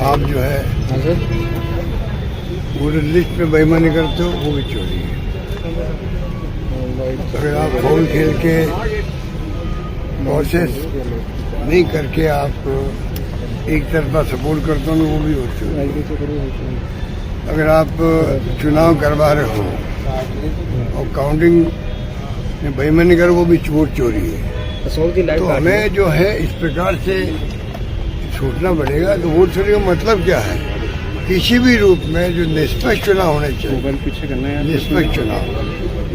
आप जो है वोटर लिस्ट में बेईमानी करते हो, वो भी चोरी है। अगर आप फोन खेल के प्रोसेस नहीं करके आप एक तरफा सपोर्ट करते हो, वो भी हो चोरी। अगर आप चुनाव करवा रहे हो और काउंटिंग में बेईमानी करो, वो भी वोट चोरी है। तो हमें जो है इस प्रकार से सोचना पड़ेगा कि वोट चोरी का मतलब क्या है। किसी भी रूप में जो निष्पक्ष चुनाव होने चाहिए, निष्पक्ष चुनाव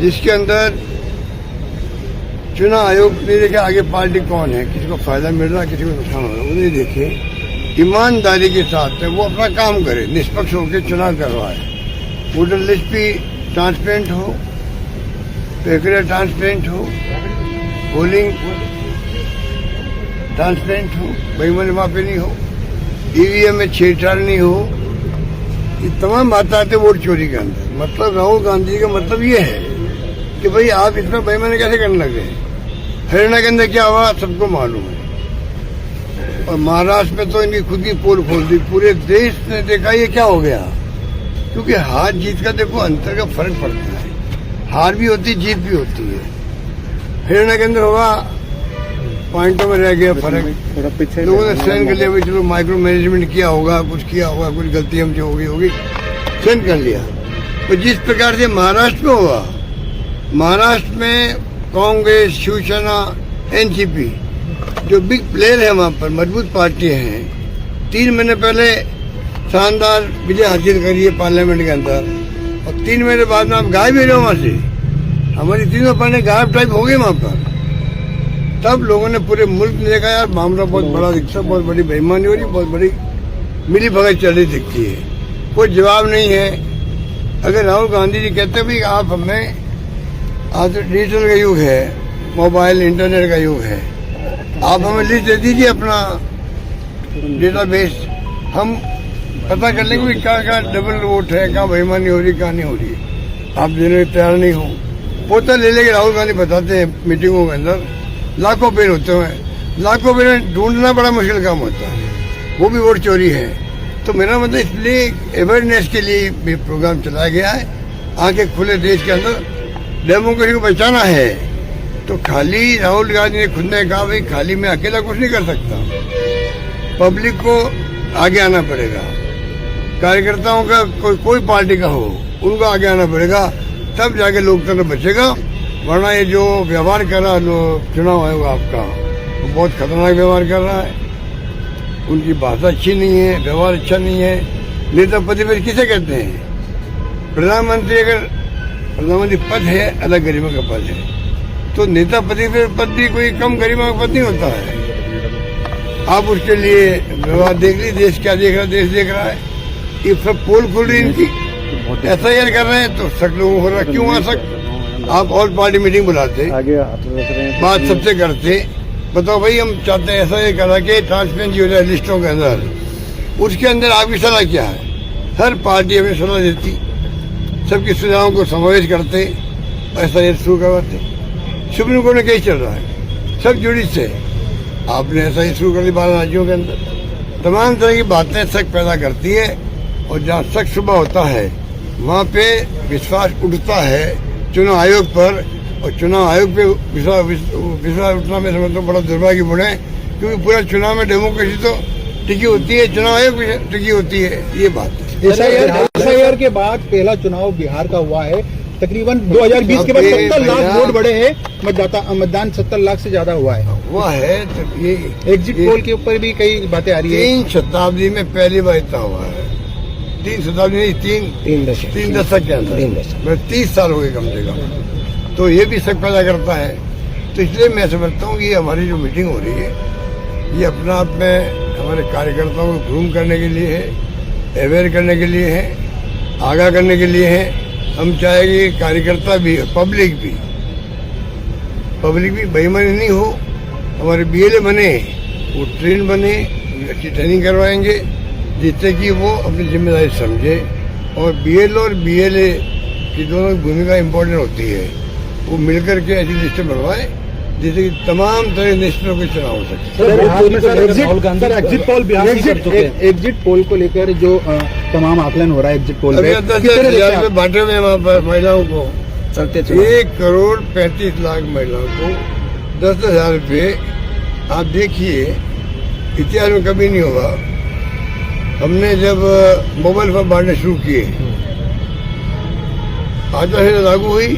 जिसके अंदर चुनाव आयोग नहीं देखे आगे पार्टी कौन है, किसी को फायदा मिल रहा है, किसी को नुकसान हो रहा है, वो नहीं देखे, ईमानदारी के साथ में वो अपना काम करे, निष्पक्ष होकर चुनाव करवाए। वोटर लिस्ट भी ट्रांसपेरेंट हो, प्रक्रिया ट्रांसपेरेंट हो, पोलिंग ट्रांसपेरेंट हो, बेईमानी माफी नहीं हो, ईवीएम में छेड़छाड़ नहीं हो। ये तमाम बातें आते वोट चोरी के अंदर। मतलब राहुल गांधी का मतलब ये है कि भाई आप इसमें बेईमानी कैसे करने लगे। हरियाणा के अंदर क्या हुआ सबको मालूम है, और महाराष्ट्र में तो इनकी खुद की पोल खोल दी। पूरे देश ने देखा ये क्या हो गया, क्योंकि हार जीत का देखो अंतर का फर्क पड़ता है। हार भी होती है, जीत भी होती है। हरियाणा के अंदर होगा पॉइंटों में रह गया फर्क, लोगों ने सहन कर लिया। भाई चलो माइक्रो मैनेजमेंट किया होगा, कुछ गलती हमसे होगी सहन कर लिया। तो जिस प्रकार से महाराष्ट्र में हुआ, महाराष्ट्र में कांग्रेस, शिवसेना, एनसीपी जो बिग प्लेयर है वहाँ पर, मजबूत पार्टी हैं, 3 महीने पहले शानदार विजय हासिल करी है पार्लियामेंट के अंदर, और 3 महीने बाद में आप गायब ही रहे वहाँ से। हमारी तीनों पार्टी गायब टाइप हो गई वहाँ पर। तब लोगों ने पूरे मुल्क ने देखा यार मामला बहुत बड़ा दिखता, बहुत बड़ी बेईमानी हो रही, बहुत बड़ी मिली भगत चल रही दिखती है, कोई जवाब नहीं है। अगर राहुल गांधी जी कहते हैं भाई आप हमें, आज डिजिटल का युग है, मोबाइल इंटरनेट का युग है, आप हमें लिस्ट दे दीजिए अपना डेटाबेस, हम पता कर लेंगे क्या क्या डबल वोट है, क्या बेईमानी हो रही, क्या नहीं हो रही। आप देने तैयार नहीं हो, पोता ले लेके राहुल गांधी बताते हैं मीटिंगों के अंदर, लाखों पेड़ होते हैं, लाखों पेड़ ढूंढना बड़ा मुश्किल काम होता है, वो भी वोट चोरी है। तो मेरा मतलब इसलिए अवेयरनेस के लिए भी प्रोग्राम चलाया गया है। आके खुले देश के अंदर डेमोक्रेसी को बचाना है, तो खाली राहुल गांधी ने खुद ने कहा भाई खाली मैं अकेला कुछ नहीं कर सकता, पब्लिक को आगे आना पड़ेगा, कार्यकर्ताओं का कोई पार्टी का हो उनको आगे आना पड़ेगा, तब जाके लोकतंत्र बचेगा। वरना ये जो व्यवहार कर रहा चुनाव आयोग आपका, वो बहुत खतरनाक व्यवहार कर रहा है। उनकी भाषा अच्छी नहीं है, व्यवहार अच्छा नहीं है। नेता प्रतिपक्ष किसे कहते हैं? प्रधानमंत्री, अगर प्रधानमंत्री पद है अलग गरिमा का पद है, तो नेता प्रतिपक्ष पद भी कोई कम गरिमा का पद नहीं होता है। आप उसके लिए व्यवहार देख लीजिए, देश क्या देख रहा है, देश देख रहा है। ये सब पोल खुल रही इनकी, SIR कर रहे हैं तो शक लोगों हो रहा है। क्यों आ शक? आप ऑल पार्टी मीटिंग बुलाते, बात सबसे करते, बताओ भाई हम चाहते हैं SIR करा के ट्रांसपेरेंसी हो जाए लिस्टों के अंदर, उसके अंदर आपकी सलाह क्या है? हर पार्टी हमें सलाह देती, सबकी सुझावों को समावेश करते, SIR शुरू करवाते। सुप्रीम कोर्ट में केस चल रहा है, सब जुडिस से आपने SIR शुरू कर दी 12 राज्यों के अंदर। तमाम तरह की बातें शक पैदा करती है, और जहाँ शक सुबह होता है वहाँ पे विश्वास उठता है चुनाव आयोग पर, और चुनाव आयोग पे विश्वास उठना में समझता हूँ बड़ा दुर्भाग्यपूर्ण है, क्योंकि पूरा चुनाव में डेमोक्रेसी तो टिकी होती है, चुनाव आयोग भी टिकी होती है। ये बात है। SIR के बाद पहला चुनाव बिहार का हुआ है, तकरीबन 2020 के बाद 70 लाख वोट बढ़े हैं, मतदान 70 लाख से ज्यादा हुआ है। तो ये एग्जिट पोल के ऊपर भी कई बातें आ रही है। 3 शताब्दी में पहली बार इतना हुआ है। 3 शताब्दी नहीं, 3 दशक के अंदर, 30 साल हो गए कम से कम। तो ये भी शक पैदा करता है। तो इसलिए मैं समझता हूँ कि हमारी जो मीटिंग हो रही है, ये अपना आप में हमारे कार्यकर्ताओं को ग्रूम करने के लिए है, अवेयर करने के लिए है, आगाह करने के लिए है। हम चाहेंगे कार्यकर्ता भी, पब्लिक भी बेईमानी नहीं हो। हमारे BLA बने, वो ट्रेन बने, अच्छी ट्रेनिंग करवाएंगे, जिससे कि वो अपनी जिम्मेदारी समझे। और BLO और BLA की दोनों भूमिका इम्पोर्टेंट होती है, वो मिलकर के ऐसी लिस्टें बनवाए जैसे कि तमाम तरह नेशनलों के चुनाव हो सकते सर, बिहार चोरी में को सर लेकर exit Rahul Gandhi sir exit poll Bihar में कर चुके हैं। एग्जिट पोल को लेकर जो तमाम आकलन हो रहा है एग्जिट पोल अभी पे 10,000 रुपये बांटे हुए हैं वहाँ पर महिलाओं को चलते 1,35,00,000 महिलाओं को 10,000 रुपये। आप देखिए इतिहास में कभी नहीं हुआ। हमने जब मोबाइल फोन बांटने शुरू किए, आचार लागू हुई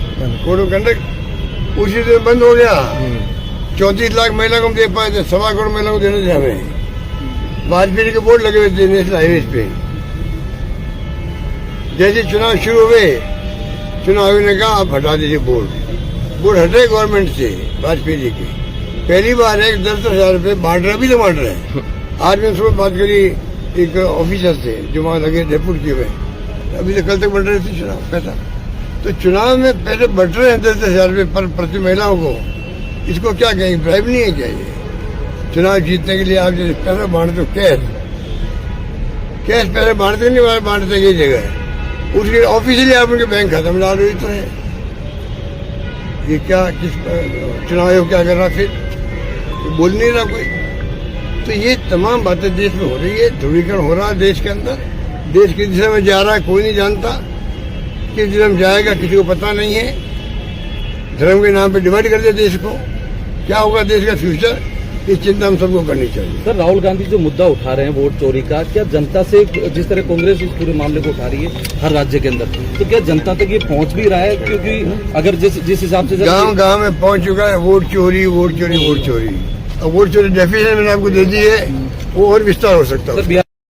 कोड ऑफ कंडक्ट, उसी दिन बंद हो गया। 34 लाख महिला को हम दे पाए थे, 1.25 करोड़ महिला को देने थे हमें। वाजपेयी के बोर्ड लगे हुए थे नेशनल हाईवे पे। जैसे चुनाव शुरू हुए, चुनाव आयोग ने कहा आप हटा दीजिए बोर्ड हटे गवर्नमेंट से, वाजपेयी जी के। पहली बार एक 10,000 रुपये बांट रहे, अभी तो बांट रहे हैं। आज मैं सुबह बात करी एक ऑफिसर से जो वहाँ लगे डेपुट किए हुए, अभी तो कल तक बढ़ रहे थे चुनाव पैसा। तो चुनाव में पैसे बढ़ रहे हैं 10,000 रुपये पर प्रति महिलाओं को। इसको क्या कहेंगे, ब्राइब नहीं है क्या ये? चुनाव जीतने के लिए आप जैसे पैसा बांटते हो, कैश पैसे बांटते नहीं, बांटते ये जगह है उसके ऑफिशियली आप उनके बैंक खाता में डाल रहे तो है। ये क्या किस चुनाव आयोग क्या कर रहा, फिर बोल नहीं रहा कोई। तो ये तमाम बातें देश में हो रही है, ध्रुवीकरण हो रहा है देश के अंदर। देश किस दिशा में जा रहा है कोई नहीं जानता, किस दिशा में जाएगा किसी को पता नहीं है। धर्म के नाम पे डिवाइड कर दिया देश को, क्या होगा देश का फ्यूचर, ये चिंता हम सबको करनी चाहिए। सर, राहुल गांधी जो मुद्दा उठा रहे हैं वोट चोरी का, क्या जनता से जिस तरह कांग्रेस इस पूरे मामले को उठा रही है हर राज्य के अंदर, तो क्या जनता तक ये पहुंच भी रहा है? क्योंकि अगर जिस हिसाब से गांव में पहुंच चुका है वोट चोरी, वोट चोरी, वोट चोरी। अब वोट चोरी डेफिनेशन मैंने आपको दे दी है, वो और विस्तार हो सकता है।